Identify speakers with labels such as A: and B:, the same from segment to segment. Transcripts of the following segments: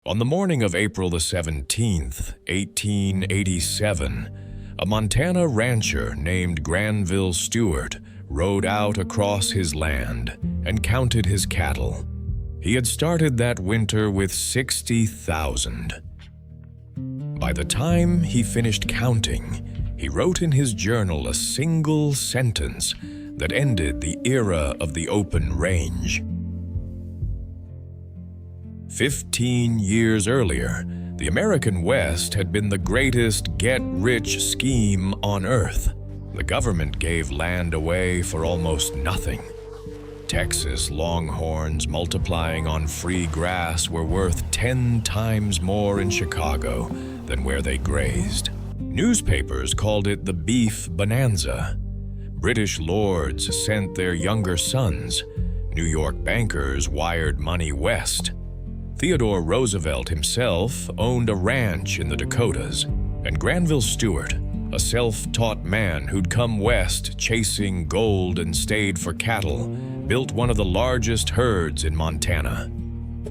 A: On the morning of April the 17th, 1887, a Montana rancher named Granville Stuart rode out across his land and counted his cattle. He had started that winter with 60,000. By the time he finished counting, he wrote in his journal a single sentence that ended the era of the open range. 15 years earlier, the American West had been the greatest get-rich scheme on Earth. The government gave land away for almost nothing. Texas longhorns multiplying on free grass were worth 10 times more in Chicago than where they grazed. Newspapers called it the Beef Bonanza. British lords sent their younger sons. New York bankers wired money west. Theodore Roosevelt himself owned a ranch in the Dakotas, and Granville Stuart, a self-taught man who'd come west chasing gold and stayed for cattle, built one of the largest herds in Montana.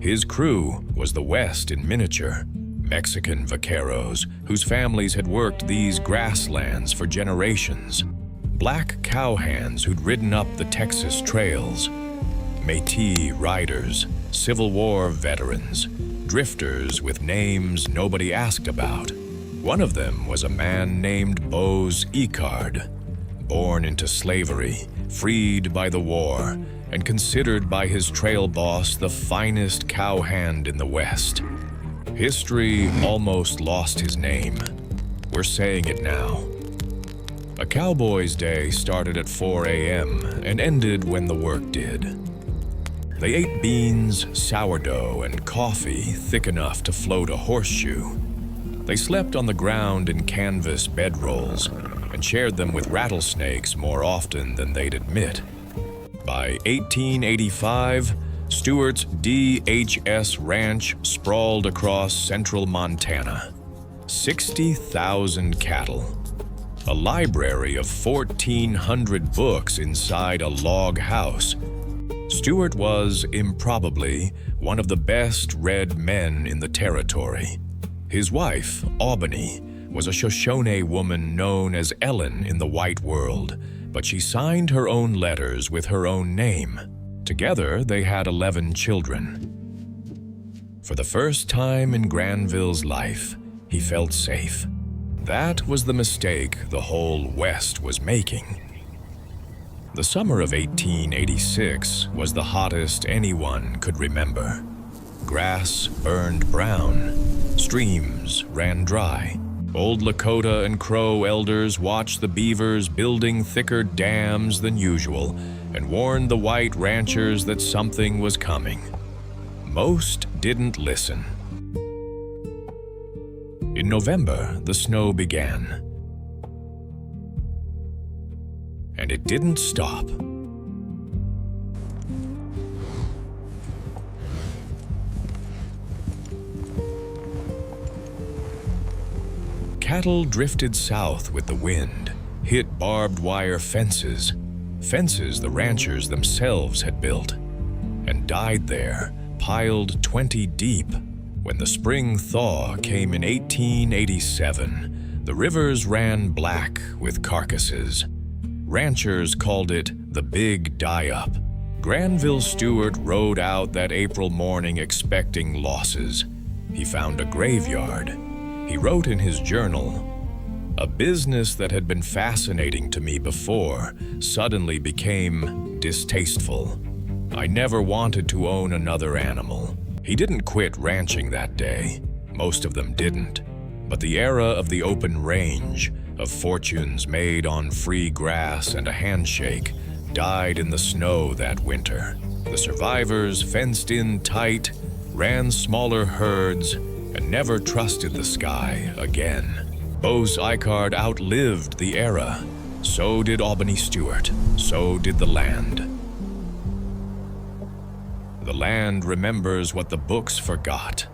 A: His crew was the West in miniature, Mexican vaqueros whose families had worked these grasslands for generations, black cowhands who'd ridden up the Texas trails, Métis riders, Civil War veterans, drifters with names nobody asked about. One of them was a man named Bose Ikard, born into slavery, freed by the war, and considered by his trail boss the finest cowhand in the West. History almost lost his name. We're saying it now. A Cowboys' day started at 4 a.m. and ended when the work did. They ate beans, sourdough, and coffee thick enough to float a horseshoe. They slept on the ground in canvas bedrolls and shared them with rattlesnakes more often than they'd admit. By 1885, Stuart's DHS ranch sprawled across central Montana. 60,000 cattle. A library of 1,400 books inside a log house. Stuart was, improbably, one of the best-read men in the territory. His wife, Aubony, was a Shoshone woman known as Ellen in the white world, but she signed her own letters with her own name. Together, they had 11 children. For the first time in Granville's life, he felt safe. That was the mistake the whole West was making. The summer of 1886 was the hottest anyone could remember. Grass burned brown. Streams ran dry. Old Lakota and Crow elders watched the beavers building thicker dams than usual and warned the white ranchers that something was coming. Most didn't listen. In November, the snow began. And it didn't stop. Cattle drifted south with the wind, hit barbed wire fences the ranchers themselves had built, and died there, piled 20 deep. When the spring thaw came in 1887, the rivers ran black with carcasses. Ranchers called it the Big Die-Up. Granville Stuart rode out that April morning expecting losses. He found a graveyard. He wrote in his journal, "A business that had been fascinating to me before suddenly became distasteful. I never wanted to own another animal." He didn't quit ranching that day. Most of them didn't. But the era of the open range, of fortunes made on free grass and a handshake, died in the snow that winter. The survivors fenced in tight, ran smaller herds, and never trusted the sky again. Bose Ikard outlived the era. So did Aubony Stuart. So did the land. The land remembers what the books forgot.